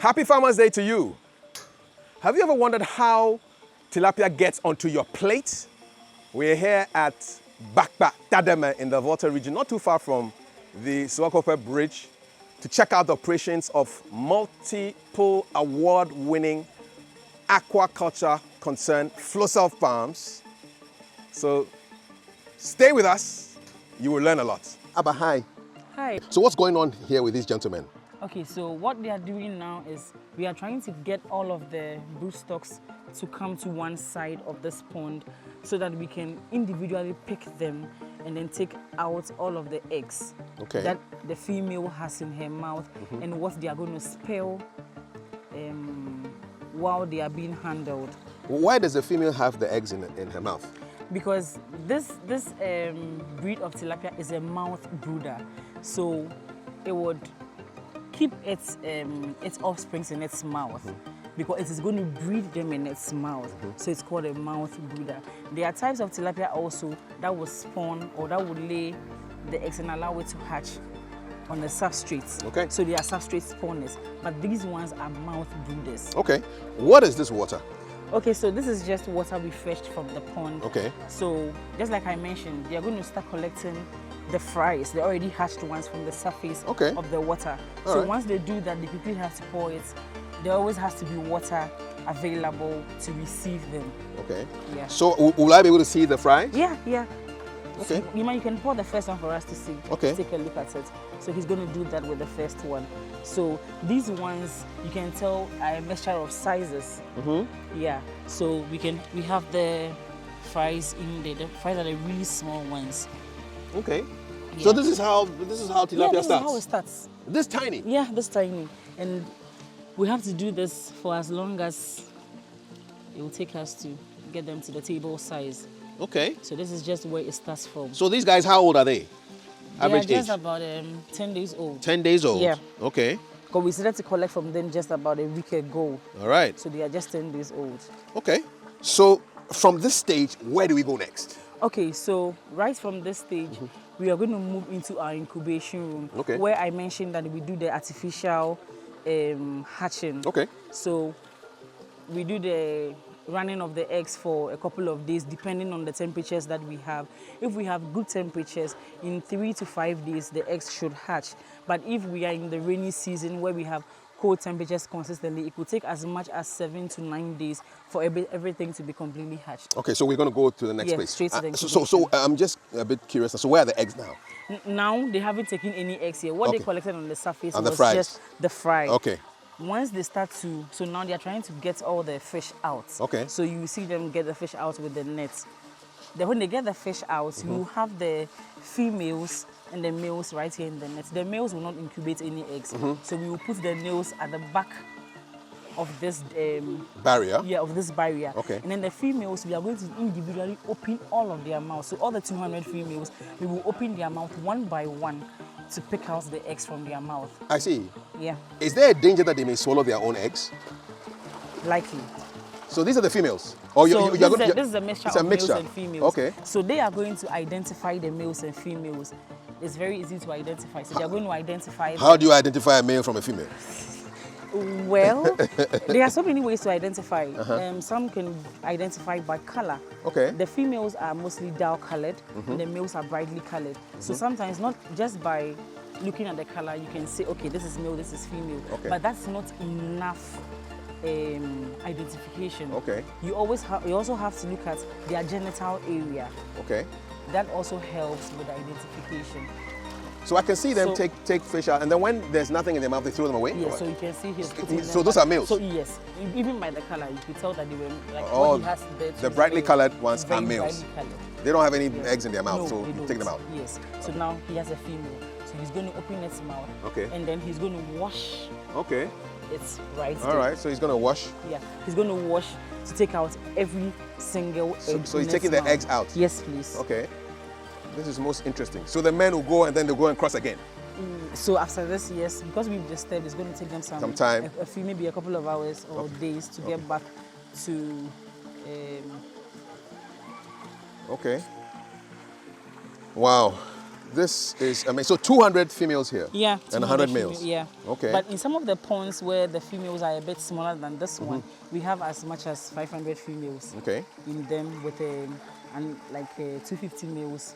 Happy Farmer's Day to you. Have you ever wondered how tilapia gets onto your plate? We're here at Bakba Tademe in the Volta region, not too far from the Swakope Bridge, to check out the operations of multiple award-winning aquaculture concern Flosel Farms. So stay with us, you will learn a lot. Abba, hi. Hi. So what's going on here with these gentlemen? Okay, so what they are doing now is we are trying to get all of the broodstocks to come to one side of this pond so that we can individually pick them and then take out all of the eggs that the female has in her mouth and what they are going to spill while they are being handled. Why does the female have the eggs in her mouth? Because this breed of tilapia is a mouth brooder, so it would keep its offsprings in its mouth because it is going to breed them in its mouth. So it's called a mouth brooder. There are types of tilapia also that will spawn or that will lay the eggs and allow it to hatch on the substrate. Okay. So they are substrate spawners, but these ones are mouth brooders. Okay. What is this water? Okay, so this is just water we fetched from the pond. Okay. So just like I mentioned, they are going to start collecting the fries, the already hatched ones from the surface of the water. So once they do that, they quickly have to pour it. There always has to be water available to receive them. Okay. Yeah. So will I be able to see the fries? Yeah, yeah. Okay. So, you can pour the first one for us to see. Okay. Take a look at it. So he's going to do that with the first one. So these ones, you can tell are a mixture of sizes. Yeah. So we have the fries in there. The fries are the really small ones. Okay. Yeah. So this is how tilapia starts? This is how it starts. This tiny? Yeah, this tiny. And we have to do this for as long as it will take us to get them to the table size. Okay. So this is just where it starts from. So these guys, how old are they? Average They are just age? about 10 days old. 10 days old? Yeah. Okay. Because we started to collect from them just about a week ago. All right. So they are just 10 days old. Okay. So from this stage, where do we go next? Okay, so right from this stage, we are going to move into our incubation room. Okay. Where I mentioned that we do the artificial hatching. Okay. So we do the running of the eggs for a couple of days depending on the temperatures that we have. If we have good temperatures, in 3 to 5 days the eggs should hatch. But if we are in the rainy season where we have cold temperatures consistently, it could take as much as 7 to 9 days for everything to be completely hatched. Okay, so we're going to go to the next place. Straight to the so I'm just a bit curious. So where are the eggs now? Now they haven't taken any eggs here. What they collected on the surface and was just the fry. Okay. Once they start to, so now they are trying to get all the fish out. Okay. So you see them get the fish out with the net. Then when they get the fish out, you have the females and the males right here in the net. The males will not incubate any eggs. So we will put the males at the back of this barrier. Yeah, of this barrier. Okay. And then the females, we are going to individually open all of their mouths. So all the 200 females, we will open their mouth one by one to pick out the eggs from their mouth. I see. Yeah. Is there a danger that they may swallow their own eggs? Likely. So these are the females? Or this is a mixture of males and females. Okay. So they are going to identify the males and females. It's very easy to identify. So they are going to identify How do you identify a male from a female? Well, there are so many ways to identify. Some can identify by color. Okay. The females are mostly dull colored, and the males are brightly colored. So sometimes not just by looking at the color, you can say, okay, this is male, this is female. Okay. But that's not enough identification. Okay. You also have to look at their genital area. Okay. That also helps with identification. So I can see them take fish out, and then when there's nothing in their mouth, they throw them away? Yes, so you can see he's putting them So those are males? So yes, even by the color, you could tell that they were like Oh, what he has there. the brightly colored ones are very males. brightly colored. They don't have any eggs in their mouth, No, so they you don't. take them out. Yes. So now he has a female. So he's going to open its mouth. Okay. And then he's going to wash Okay. its right. All right, so he's going to wash. Yeah. He's going to wash to take out every single egg. So he's in taking its the mouth. eggs out? Yes, please. Okay. This is most interesting. So the men will go and then they'll go and cross again? So after this, yes, because we've disturbed, it's going to take them some time. a few, maybe a couple of hours or days to get back to. Okay. Wow. This is amazing. So 200 females here? Yeah. And 100 males? Yeah. Okay. But in some of the ponds where the females are a bit smaller than this one, we have as much as 500 females Okay. in them with and like 250 males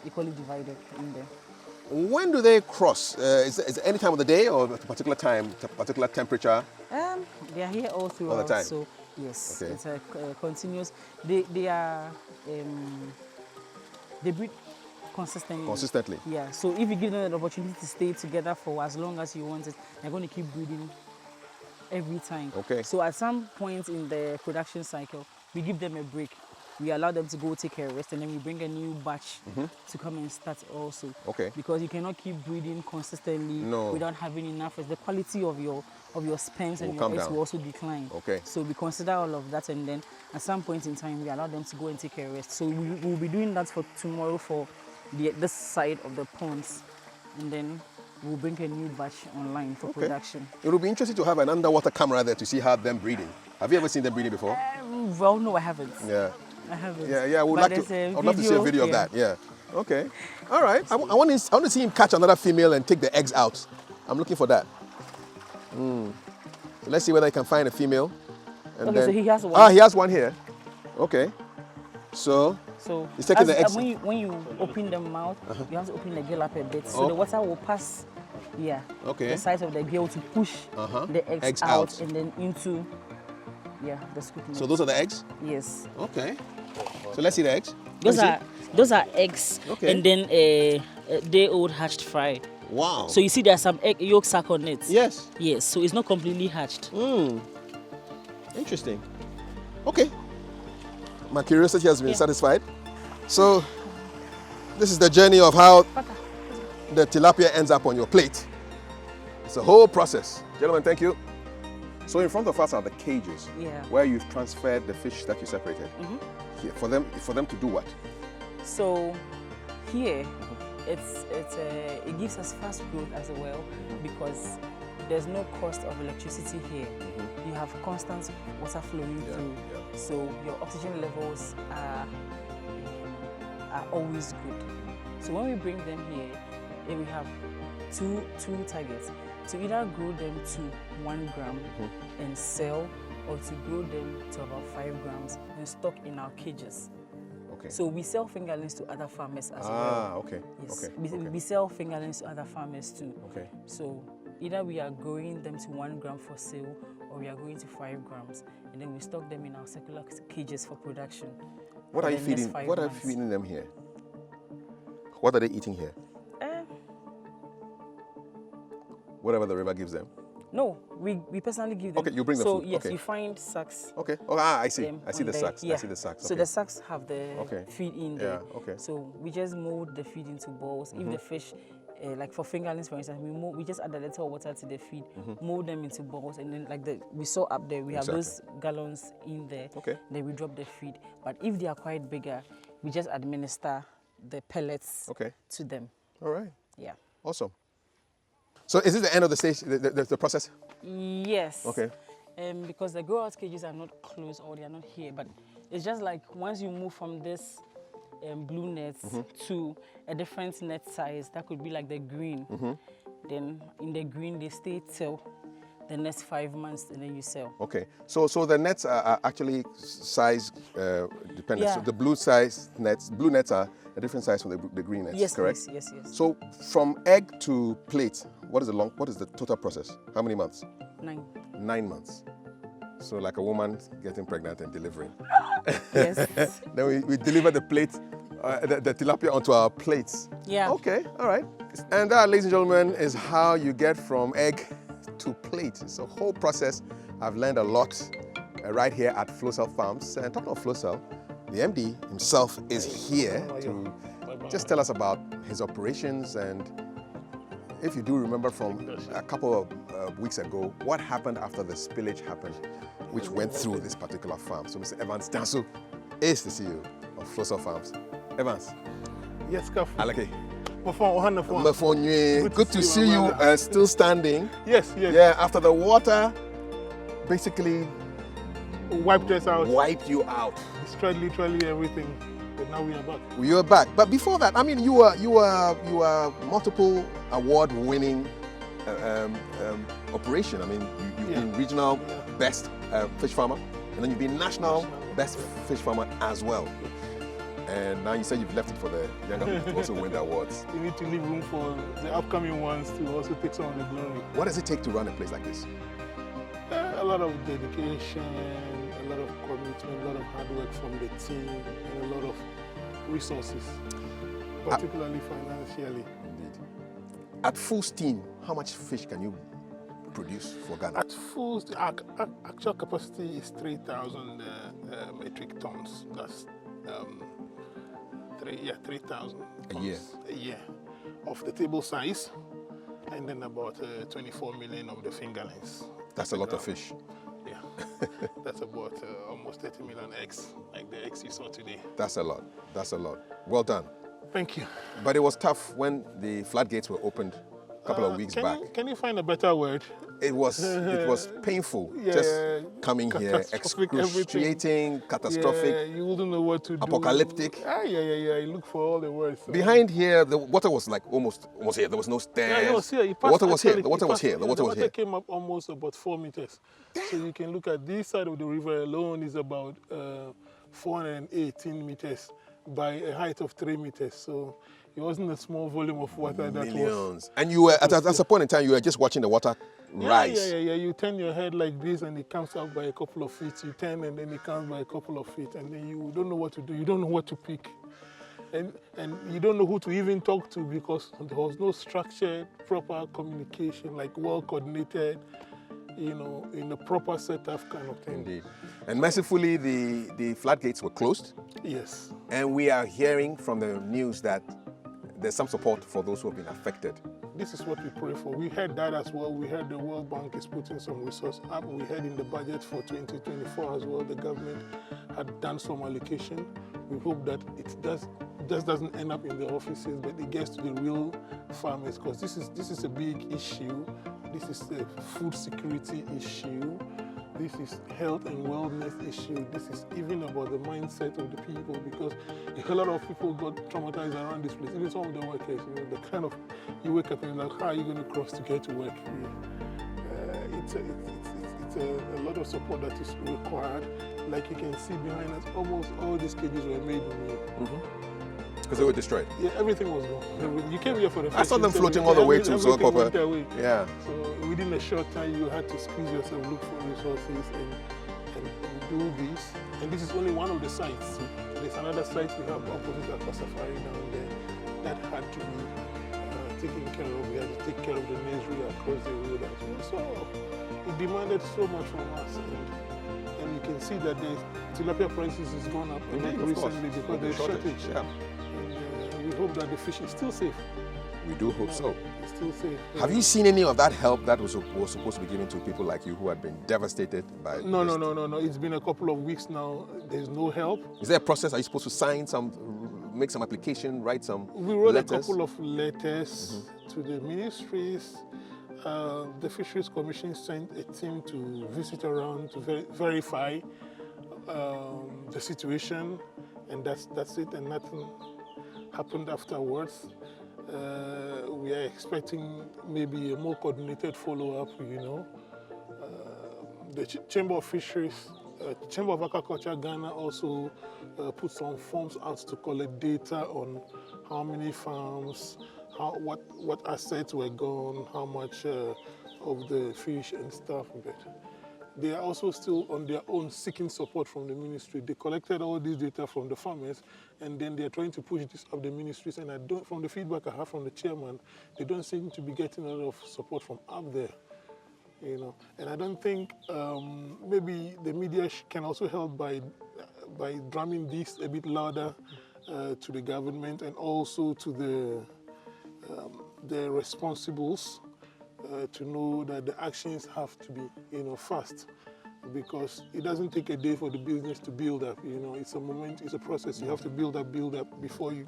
equally divided in there. When do they cross? Is it any time of the day or at a particular time, a particular temperature? They are here all throughout. All the time? So yes, Okay. it's a continuous. They are they breed consistently. Consistently? Yeah. So if you give them the opportunity to stay together for as long as you want it, they're going to keep breeding every time. Okay. So at some point in the production cycle, we give them a break. We allow them to go take a rest, and then we bring a new batch to come and start also. Okay. Because you cannot keep breeding consistently without having enough rest. The quality of your sperms and your eggs will also decline. Okay. So we consider all of that, and then at some point in time, we allow them to go and take a rest. So we will be doing that for tomorrow for this side of the ponds, and then we'll bring a new batch online for production. It will be interesting to have an underwater camera there to see how them breeding. Have you ever seen them breeding before? Well, no, I haven't. Yeah. I haven't. Yeah, I would But like to. there's a I'd love to see a video of yeah. that. Yeah. Okay. All right. I want to see him catch another female and take the eggs out. I'm looking for that. So let's see whether he can find a female. And Okay, then, so he has one. Ah, he has one here. Okay. So So he's taking the eggs. when you open the mouth, you have to open the gill up a bit, so Oh. the water will pass, Okay. the sides of the gill to push the eggs, Eggs out, out. and then into, the scoop. So those are the eggs. Yes. Okay. So let's see the eggs. Those are eggs, Okay. and then a day-old hatched fry. Wow. So you see there's some egg yolk sac on it. Yes. Yes. So it's not completely hatched. Interesting. Okay. My curiosity has been satisfied. So this is the journey of how the tilapia ends up on your plate. It's a whole process. Gentlemen, thank you. So in front of us are the cages where you've transferred the fish that you separated. Here, for them to do what? So here, it gives us fast growth as well because there's no cost of electricity here. You have constant water flowing through, so your oxygen levels are always good. So when we bring them here, we have two targets: to either grow them to 1 gram and sell, or to grow them to about 5 grams and stock in our cages. Okay. So we sell fingerlings to other farmers as well. Ah, okay. Yes. Okay. We sell fingerlings to other farmers too. Okay. So either we are growing them to 1 gram for sale, or we are going to 5 grams, and then we stock them in our circular cages for production. What are you feeding? What are you feeding them here? What are they eating here? Whatever the river gives them. No, we personally give them. Okay, you bring the so food. yes, Okay. you find sacks. Okay. Oh, I see. I see on the there. sacks. Yeah. I see the sacks. So Okay. the sacks have the Okay. feed in there. Yeah, okay. So we just mold the feed into balls. If the fish, like for fingerlings for instance, we just add a little water to the feed, mold them into balls, and then like we saw up there, we have those gallons in there. Okay. Then we drop the feed. But if they are quite bigger, we just administer the pellets to them. All right. Yeah. Awesome. So is this the end of the stage, the process? Yes. Okay. Because the grow-out cages are not closed or they are not here, but it's just like once you move from this blue net to a different net size, that could be like the green. Then in the green, they stay till the next 5 months and then you sell. Okay. So the nets are actually size dependent. Yeah. So the blue nets are a different size from the green nets, Yes, correct? yes. So from egg to plate, what is the total process? How many months? 9. 9 months. So like a woman getting pregnant and delivering. Yes. Then we deliver the plate, the tilapia onto our plates. Yeah. Okay, all right. And that, ladies and gentlemen, is how you get from egg to plate. It's a whole process. I've learned a lot right here at Flowcell Farms. And talking of Flowcell, the MD himself is here to just tell us about his operations. And if you do remember from a couple of weeks ago, what happened after the spillage happened, which went through this particular farm. So Mr. Evans Danso is the CEO of Flowcell Farms. Evans. Yes, Kafu. Alake. Good to see you still standing. Yes. Yeah, after the water basically Wiped us out. wiped you out. Destroyed literally everything. but now we are back. You were back, but before that, I mean, you were multiple award-winning operation. I mean, you've been regional best fish farmer, and then you've been national best fish farmer as well. And now you said you've left it for the younger people to also win the awards. You need to leave room for the upcoming ones to also take some of the glory. What does it take to run a place like this? A lot of dedication, a lot of commitment, a lot of hard work from the team, and a lot of resources, particularly financially. Indeed. At full steam, how much fish can you produce for Ghana? At full steam, our actual capacity is 3,000 metric tons. That's 3,000 a year. A year of the table size, and then about 24 million of the fingerlings. That's a lot of fish. Yeah, that's about almost 30 million eggs, like the eggs you saw today. That's a lot. That's a lot. Well done. Thank you. But it was tough when the floodgates were opened a couple of weeks back. Can you find a better word? It was painful. Just coming here, excruciating, catastrophic. Yeah, you wouldn't know what to do. Apocalyptic. Yeah. You look for all the words. Behind here, the water was like almost here. There was no stairs. Yeah, it was here. The water was here. The water was here. The water was here. came up almost about 4 meters. So you can look at this side of the river alone is about 418 meters by a height of 3 meters. So it wasn't a small volume of water that was. And you were at a point in time, you were just watching the water rise. Yeah. You turn your head like this, and it comes up by a couple of feet. You turn, and then it comes by a couple of feet, and then you don't know what to do. You don't know what to pick, and you don't know who to even talk to because there was no structured, proper communication, like well coordinated, in a proper setup kind of thing. Indeed. And mercifully, the floodgates were closed. Yes. And we are hearing from the news that there's some support for those who have been affected. This is what we pray for. We heard that as well. We heard the World Bank is putting some resource up. We heard in the budget for 2024 as well, the government had done some allocation. We hope that it just doesn't end up in the offices, but it gets to the real farmers, because this is a big issue. This is a food security issue. This is health and wellness issue. This is even about the mindset of the people, because a lot of people got traumatized around this place. Even some of the workers, the kind of, you wake up and you're like, how are you going to cross to get to work? It's a lot of support that is required. Like you can see behind us, almost all these cages were made in here. Because they were destroyed. Yeah, everything was gone. You came here for the first I saw them floating all the way to Zokopa. Yeah. So within a short time, you had to squeeze yourself, look for resources, and do this. And this is only one of the sites. There's another site we have opposite Aqua Safari down there that had to be taken care of. We had to take care of the nursery across the road as well. So it demanded so much from us. And you can see that the tilapia prices has gone up recently because there's shortage. Yeah. We hope that the fish is still safe. We do hope so. It's still safe. Have you seen any of that help that was supposed to be given to people like you who had been devastated by No. It's been a couple of weeks now. There's no help. Is there a process? Are you supposed to sign make some application, write some We wrote letters? a couple of letters to the ministries. The Fisheries Commission sent a team to visit around to verify the situation, and that's it, and nothing happened afterwards. We are expecting maybe a more coordinated follow-up, The Chamber of Fisheries, Chamber of Aquaculture Ghana also put some forms out to collect data on how many farms, what assets were gone, how much of the fish and stuff. But they are also still on their own seeking support from the ministry. They collected all this data from the farmers, and then they are trying to push this up the ministries. And from the feedback I have from the chairman, they don't seem to be getting a lot of support from up there. And I don't think maybe the media can also help by drumming this a bit louder to the government and also to the responsibles to know that the actions have to be fast. because it doesn't take a day for the business to build up. It's a moment, it's a process. You have to build up before you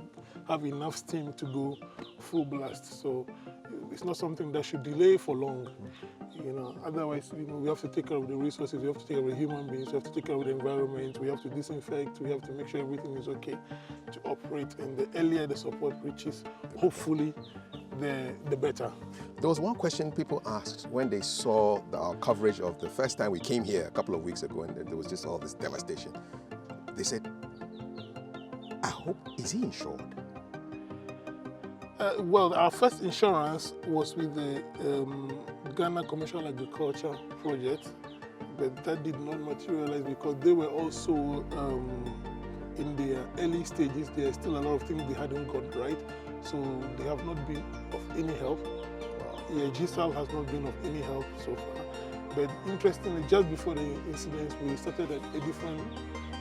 have enough steam to go full blast. So it's not something that should delay for long. Otherwise, we have to take care of the resources, we have to take care of the human beings, we have to take care of the environment, we have to disinfect, we have to make sure everything is okay to operate. And the earlier the support reaches, hopefully, the better. There was one question people asked when they saw our coverage of the first time we came here a couple of weeks ago, and there was just all this devastation. They said, I hope, is he insured? Well, our first insurance was with the Ghana Commercial Agriculture Project, but that did not materialize because they were also in their early stages. There are still a lot of things they hadn't got right, so they have not been of any help. Yeah, GSAL has not been of any help so far. But interestingly, just before the incident, we started a different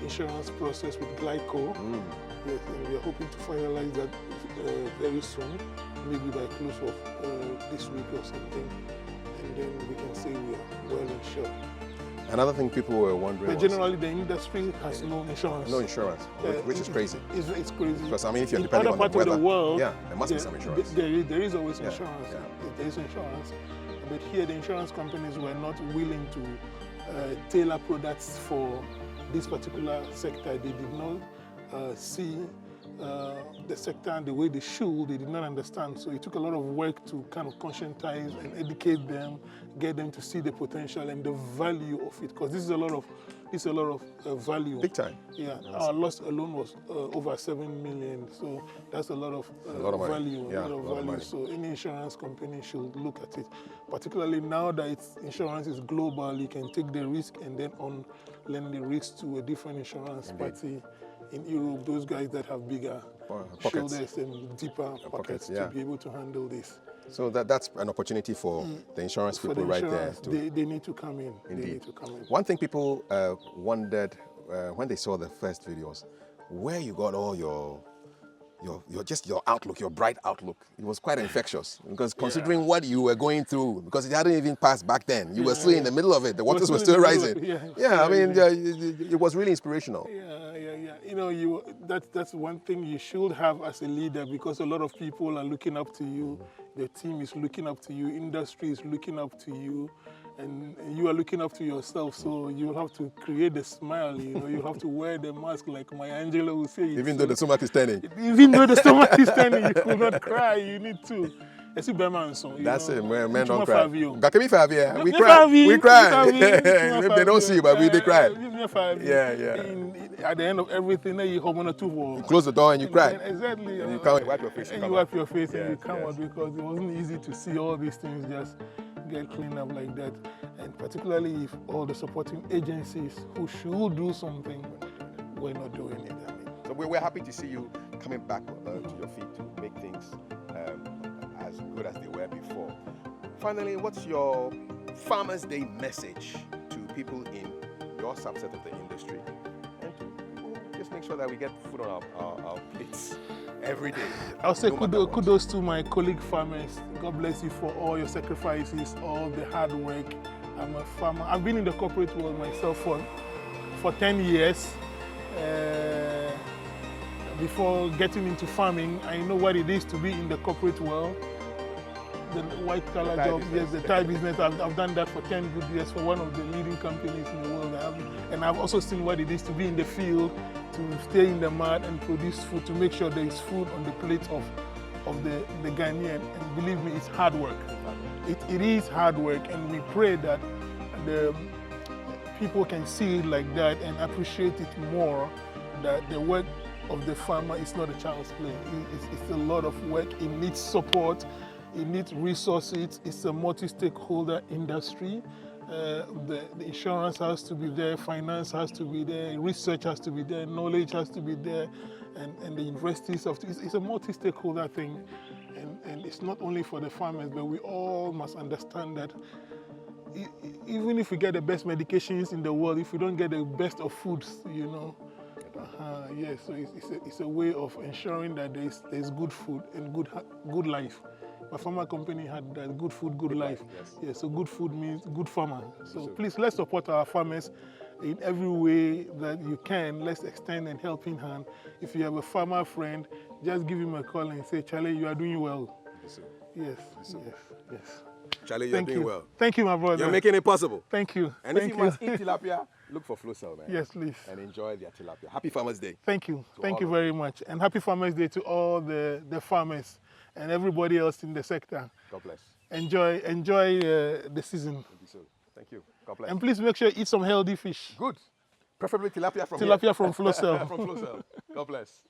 insurance process with Glyco. Yes, and we are hoping to finalize that very soon, maybe by close of this week or something, and then we can say we are well insured. Another thing people were wondering but generally the industry has no insurance. No insurance, which is crazy. It's crazy. Because I mean, if you're in depending other on the parts weather, of the world, there must be some insurance. There is always Yeah, insurance. yeah. There is insurance. But here the insurance companies were not willing to tailor products for this particular sector. They did not see the sector and the way they should. They did not understand. So it took a lot of work to kind of conscientize and educate them, get them to see the potential and the value of it. Because this is a lot of value. Big time. Yeah, our loss alone was over 7 million. So that's a lot of value. Yeah, a lot of value. So any insurance company should look at it. Particularly now that insurance is global, you can take the risk and then lend the risk to a different insurance party. In Europe, those guys that have bigger shoulders and deeper pockets to be able to handle this. So that's an opportunity for the insurance people right there. They need to come in. Indeed. They need to come in. One thing people wondered when they saw the first videos, where you got all your outlook, your bright outlook. It was quite infectious because considering what you were going through, because it hadn't even passed back then. You were still in the middle of it. The waters were still rising. It was really inspirational. That's one thing you should have as a leader, because a lot of people are looking up to you. The team is looking up to you. Industry is looking up to you. And you are looking up to yourself, so you have to create the smile, you have to wear the mask like Maya Angelou will say. Even though the stomach is turning. Even though the stomach is turning, you could not cry, you need to. That's it, men don't cry. We cry. If they don't see you, but we cry. At the end of everything, you hold on a two. You close the door and you cry. Exactly. And you can't wipe your face. And you wipe your face and you come out, because it wasn't easy to see all these things just get cleaned up like that. And particularly if all the supporting agencies who should do something were not doing it. So we're happy to see you coming back to your feet to make things as good as they were before. Finally, what's your Farmers' Day message to people in your subset of the industry, and to just make sure that we get food on our plates every day? I'll say kudos to my colleague farmers. God bless you for all your sacrifices, all the hard work. I'm a farmer. I've been in the corporate world myself for 10 years. Before getting into farming, I know what it is to be in the corporate world. The white collar job, yes, the Thai business. I've done that for 10 good years for one of the leading companies in the world. And I've also seen what it is to be in the field, to stay in the mud and produce food, to make sure there is food on the plate of the Ghanaian. And believe me, it's hard work. It is hard work, and we pray that the people can see it like that and appreciate it more, that the work of the farmer is not a child's play. It's a lot of work. It needs support. It needs resources. It's a multi-stakeholder industry. The insurance has to be there, finance has to be there, research has to be there, knowledge has to be there, and the universities have to. It's a multi-stakeholder thing, and it's not only for the farmers, but we all must understand that even if we get the best medications in the world, if we don't get the best of foods, yes, so it's a way of ensuring that there's good food and good life. My farmer company had that good food, good life. yes. Yeah, so good food means good farmer. So please, let's support our farmers in every way that you can. Let's extend a helping hand. If you have a farmer friend, just give him a call and say, Charlie, you are doing well. Yes, yes. Charlie, you're doing well. Thank you, my brother. You're making it possible. Thank you. And Thank if you must eat tilapia, look for Flowcell, man. Yes, please. And enjoy their tilapia. Happy Farmers Day. Thank you. Thank all you of very much. And happy Farmers Day to all the farmers and everybody else in the sector. God bless. Enjoy the season. Thank you. God bless. And please make sure you eat some healthy fish. Good. Preferably tilapia from Tilapia from Flowcell. from Flowcell. God bless.